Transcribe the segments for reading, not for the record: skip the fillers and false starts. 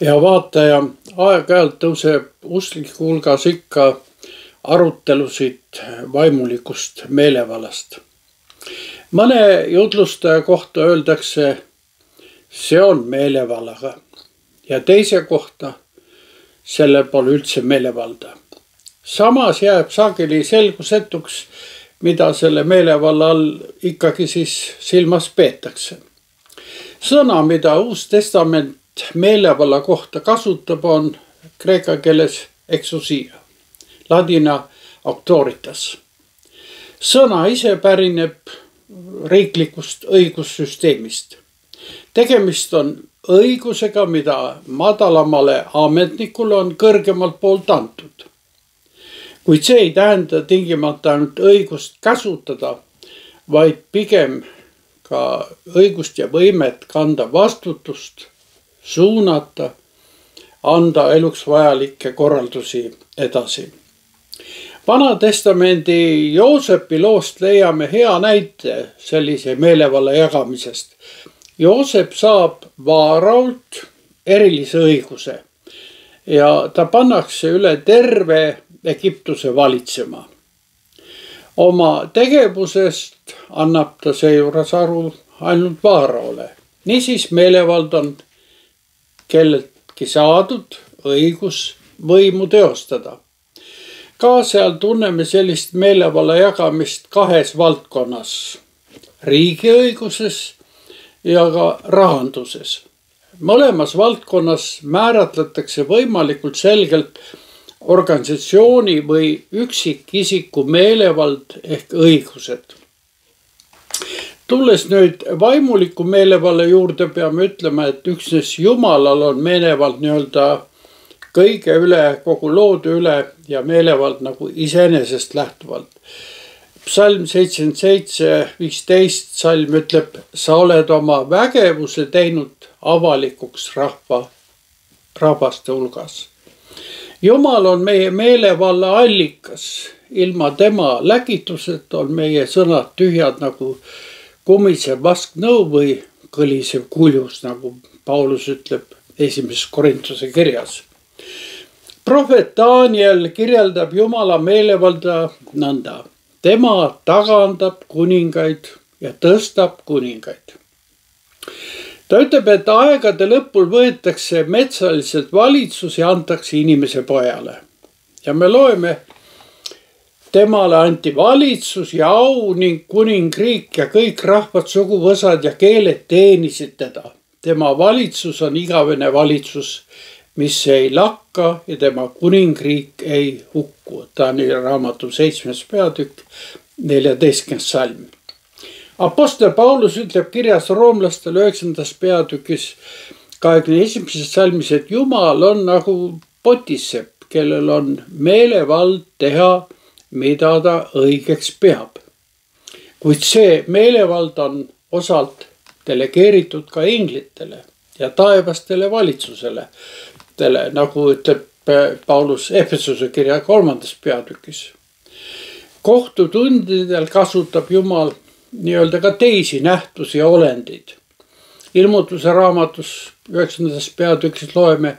Ja vaataja, aeg-ajalt tõuseb uskliku hulgas ikka arutelusid vaimulikust meelevallast. Mõne jutlustaja kohta öeldakse, see on meelevallaga ja teise kohta selle pole üldse meelevalda. Samas jääb sageli selgusetuks, mida selle meelevalla all ikkagi siis silmas peetakse. Sõna, mida Uus Testament meelevalla kohta kasutab, on kreeka keeles exousia, ladina auctoritas. Sõna ise pärineb riiklikust õigussüsteemist. Tegemist on õigusega, mida madalamale ametnikule on kõrgemalt poolt antud. Kuid see ei tähenda tingimata ainult õigust käsutada, vaid pigem ka õigust ja võimet kanda vastutust, suunata, anda eluks vajalikke korraldusi edasi. Vana testamendi Joosepi loost leiame hea näite sellise meelevalla jagamisest. Joosep saab Vaarault erilise õiguse ja ta pannakse üle terve Egiptuse valitsema. Oma tegevusest annab ta seejuures aru ainult Vaaraole. Niisiis meelevald on kelleltki saadud õigus võimu teostada. Ka seal tunneme sellist meelevalla jagamist kahes valdkonnas, riigiõiguses ja ka rahanduses. Mõlemas valdkonnas määratletakse võimalikult selgelt organisatsiooni või üksikisiku meelevald ehk õigused. Tulles nüüd vaimuliku meelevalla juurde, peame ütlema, et üksnes Jumalal on meelevald nii-öelda kõige üle, kogu loodu üle ja meelevald nagu iseenesest lähtuvalt. Psalm 77:15 salm ütleb, sa oled oma vägevuse teinud avalikuks rahvaste hulgas. Jumal on meie meelevalla allikas. Ilma tema lägituseta on meie sõnad tühjad nagu kumisev vasknõu või kõlisev kuljus, nagu Paulus ütleb 1. Korintuse kirjas. Prohvet Daniel kirjeldab Jumala meelevalda nõnda. Tema tagandab kuningaid ja tõstab kuningaid. Ta ütleb, et aegade lõpul võetakse metsaliselt valitsus ja antakse inimese pojale. Ja me loeme, temale anti valitsus ja au ning kuningriik ja kõik rahvad, suguvõsad ja keeled teenisid teda. Tema valitsus on igavene valitsus, mis ei lakka ja tema kuningriik ei hukku. Danieli raamatu 7. peatükk 14. salm. Apostel Paulus ütleb kirjas roomlastele 9. peatükis 21. salmis, et Jumal on nagu potissepp, kellel on meelevald teha, mida ta õigeks peab. Kuid see meelevald on osalt delegeeritud ka inglitele ja taevastele valitsusele, nagu ütleb Paulus Efesuse kirja 3. peatükis. Kohtutundidel kasutab Jumal nii-öelda ka teisi nähtusi ja olendid. Ilmutuse raamatus 9. peatükis loeme,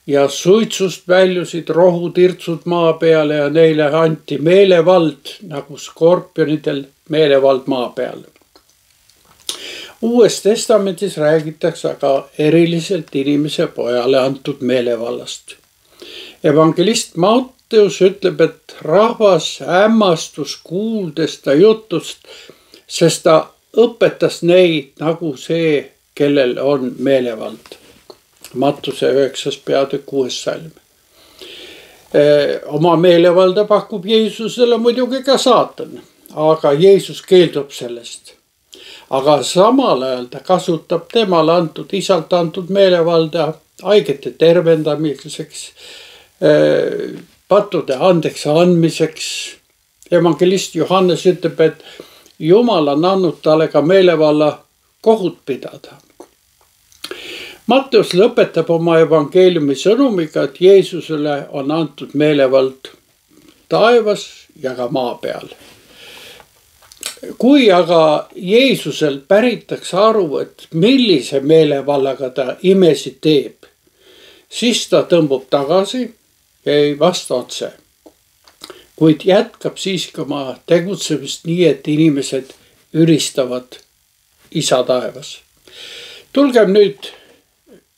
ja suitsust väljusid rohutirtsud maa peale ja neile anti meelevald, nagu skorpionidel meelevald maa peal. Uues testamendis räägitakse aga eriliselt inimese pojale antud meelevallast. Evangelist Matteus ütleb, et rahvas hämmastus kuuldes ta jutust, sest ta õpetas neid nagu see, kellel on meelevald. Mattuse 9. peatükk 6. salm. Oma meelevalda pakub Jeesusele muidugi ka saatan, aga Jeesus keeldub sellest. Aga samal ajal ta kasutab temale antud, isalt antud meelevalda haigete tervendamiseks, pattude andeks andmiseks. Evangelist Johannes ütleb, et Jumal on andnud talle ka meelevalla kohut pidada. Matteus lõpetab oma evangeeliumi sõnumiga, et Jeesusele on antud meelevald taevas ja ka maa peal. Kui aga Jeesusel päritakse aru, et millise meelevallaga ta imesid teeb, siis ta tõmbub tagasi ja ei vasta otse. Kuid jätkab siiski oma tegutsemist nii, et inimesed üristavad Isa taevas. Tulgem nüüd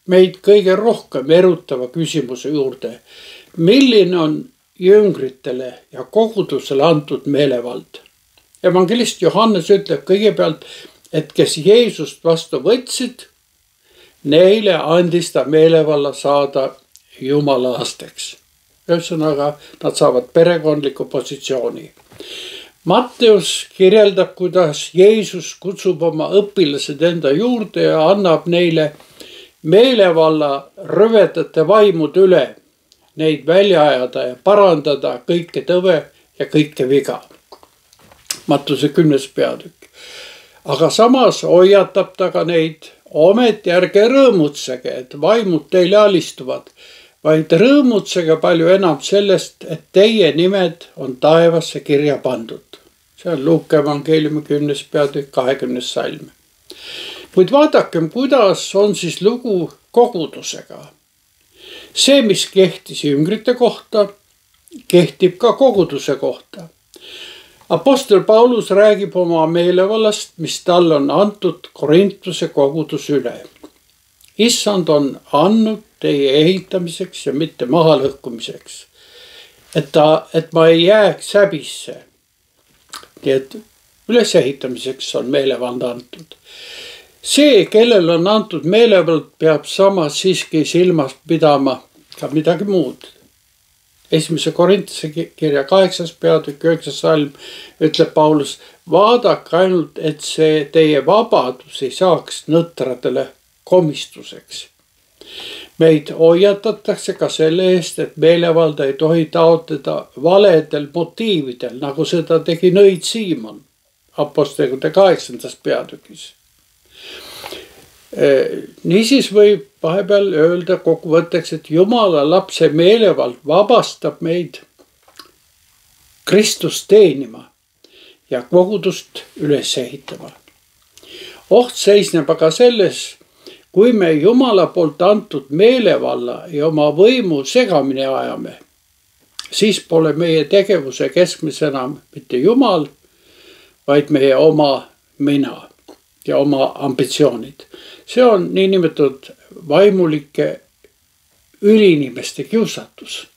meid kõige rohkem erutava küsimuse juurde. Milline on jüngritele ja kogudusele antud meelevald? Evangelist Johannes ütleb kõigepealt, et kes Jeesust vastu võtsid, neile andis ta meelevalla saada Jumala lasteks. Ühesõnaga, nad saavad perekondliku positsiooni. Matteus kirjeldab, kuidas Jeesus kutsub oma õpilased enda juurde ja annab neile meelevalla rõvedate vaimud üle, neid välja ajada ja parandada kõike tõve ja kõike viga. Mattuse 10. peatükk. Aga samas hoiatab ta ka neid, ometi ärge rõõmutsege, et vaimud teile alistuvad, vaid rõõmutsege palju enam sellest, et teie nimed on taevasse kirja pandud. See on Luuka evangeeliumi 10. peatükk 20. salm. Kuid vaadakem, kuidas on siis lugu kogudusega. See, mis kehtis jüngrite kohta, kehtib ka koguduse kohta. Apostel Paulus räägib oma meelevallast, mis tal on antud Korintuse kogudus üle. Issand on andnud teie ehitamiseks ja mitte mahalõhkumiseks, et ma ei jääks häbisse. Nii et ülesehitamiseks on meelevald antud. See, kellel on antud meelevald, peab samas siiski silmas pidama ka midagi muud. 1. Korintuse kirja 8. peatükk 9. salm ütleb Paulus, vaadake ainult, et see teie vabadus ei saaks nõtradele komistuseks. Meid hoiatatakse ka selle eest, et meelevalda ei tohi taotleda valedel motiividel, nagu seda tegi nõid Siimon Apostlite 8. peatükis. Niisiis võib vahepeal öelda kokkuvõtteks, et Jumala lapse meelevald vabastab meid Kristust teenima ja kogudust üles ehitama. Oht seisneb aga selles, kui me Jumala poolt antud meelevalla ja oma võimu segamini ajame, siis pole meie tegevuse keskmes enam mitte Jumal, vaid meie oma mina ja oma ambitsioonid. See on niinimetatud vaimulike ülinimeste kiusatus.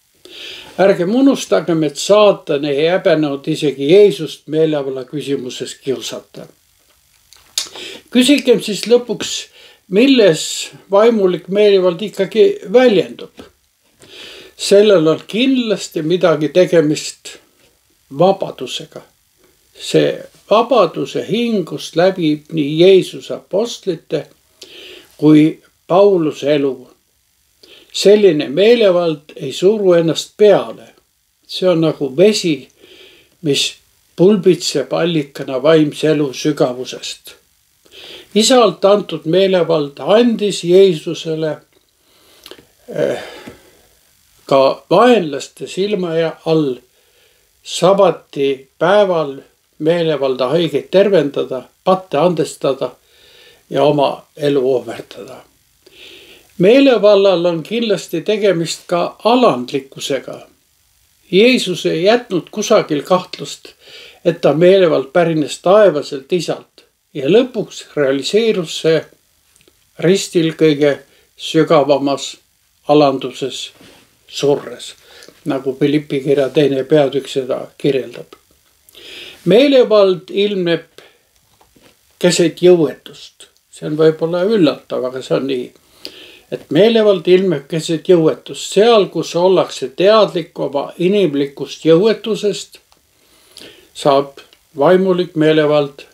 Ärgem unustagem, et saatan ei häbenenud isegi Jeesust meelevalla küsimuses kiusata. Küsigem siis lõpuks, milles vaimulik meelevald ikkagi väljendub. Sellel on kindlasti midagi tegemist vabadusega. See vabaduse hingust läbib nii Jeesuse apostlite kui Pauluse elu. Selline meelevald ei suru ennast peale. See on nagu vesi, mis pulbitseb allikana vaimse elu sügavusest. Isalt antud meelevald andis Jeesusele ka vaenlaste silma all sabati päeval meelevalda haigeid tervendada, patte andestada ja oma elu ohverdada. Meelevallal on kindlasti tegemist ka alandlikkusega. Jeesus ei jätnud kusagil kahtlust, et ta meelevald pärines taevaselt Isalt ja lõpuks realiseerus see ristil kõige sügavamas alanduses surres, nagu Philippi kirja 2. peatükk seda kirjeldab. Meelevald ilmneb keset jõuetust. See on võib-olla üllatav, aga see on nii. Et meelevald ilmeb keset jõuetust. Seal, kus ollakse teadlik oma inimlikust jõuetusest, saab vaimulik meelevald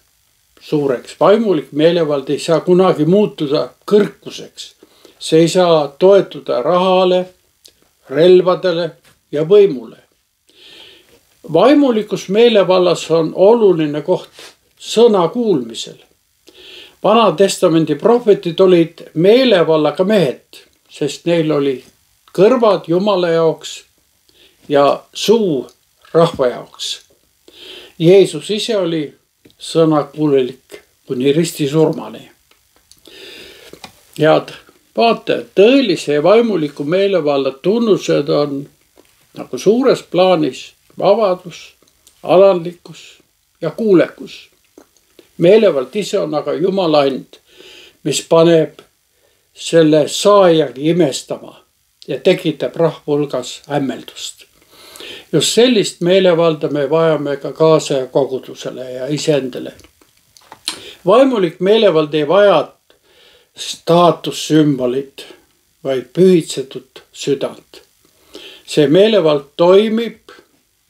suureks. Vaimulik meelevald ei saa kunagi muutuda kõrkuseks. See ei saa toetuda rahale, relvadele ja võimule. Vaimulikus meelevallas on oluline koht sõna kuulmisel. Vana testamendi prohvetid olid meelevallaga mehed, sest neil oli kõrvad Jumala jaoks ja suu rahva jaoks. Jeesus ise oli sõnakuulelik kuni ristisurmani. Head vaata, tõelise ja vaimuliku meelevalla tunnused on nagu suures plaanis vabadus, alandlikkus ja kuulekus. Meelevald ise on aga Jumala and, mis paneb selle saajagi imestama ja tekitab rahva hulgas hämmeldust. Just sellist meelevalda me vajame ka kaasaja kogudusele ja iseendale. Vaimulik meelevald ei vaja staatussümbolit, vaid pühitsetud südant. See meelevald toimib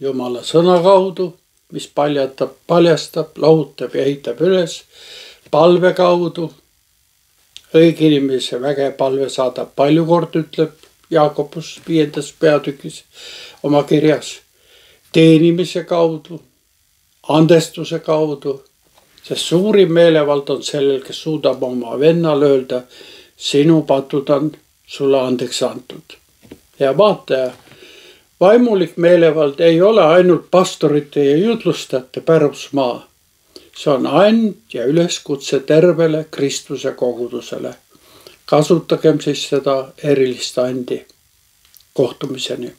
Jumala sõna kaudu, mis paljastab, lahutab ja ehitab üles, palve kaudu. Õige inimese väge palve saadab palju kord, ütleb Jaakobus 5. peatükis oma kirjas. Teenimise kaudu, andestuse kaudu, sest suurim meelevald on sellel, kes suudab oma vennale öelda, sinu patud on sulle andeks antud. Ja vaataja, vaimulik meelevald ei ole ainult pastorite ja jutlustajate pärusmaa. See on and ja üleskutse tervele Kristuse kogudusele. Kasutagem siis seda erilist andi kohtumiseni.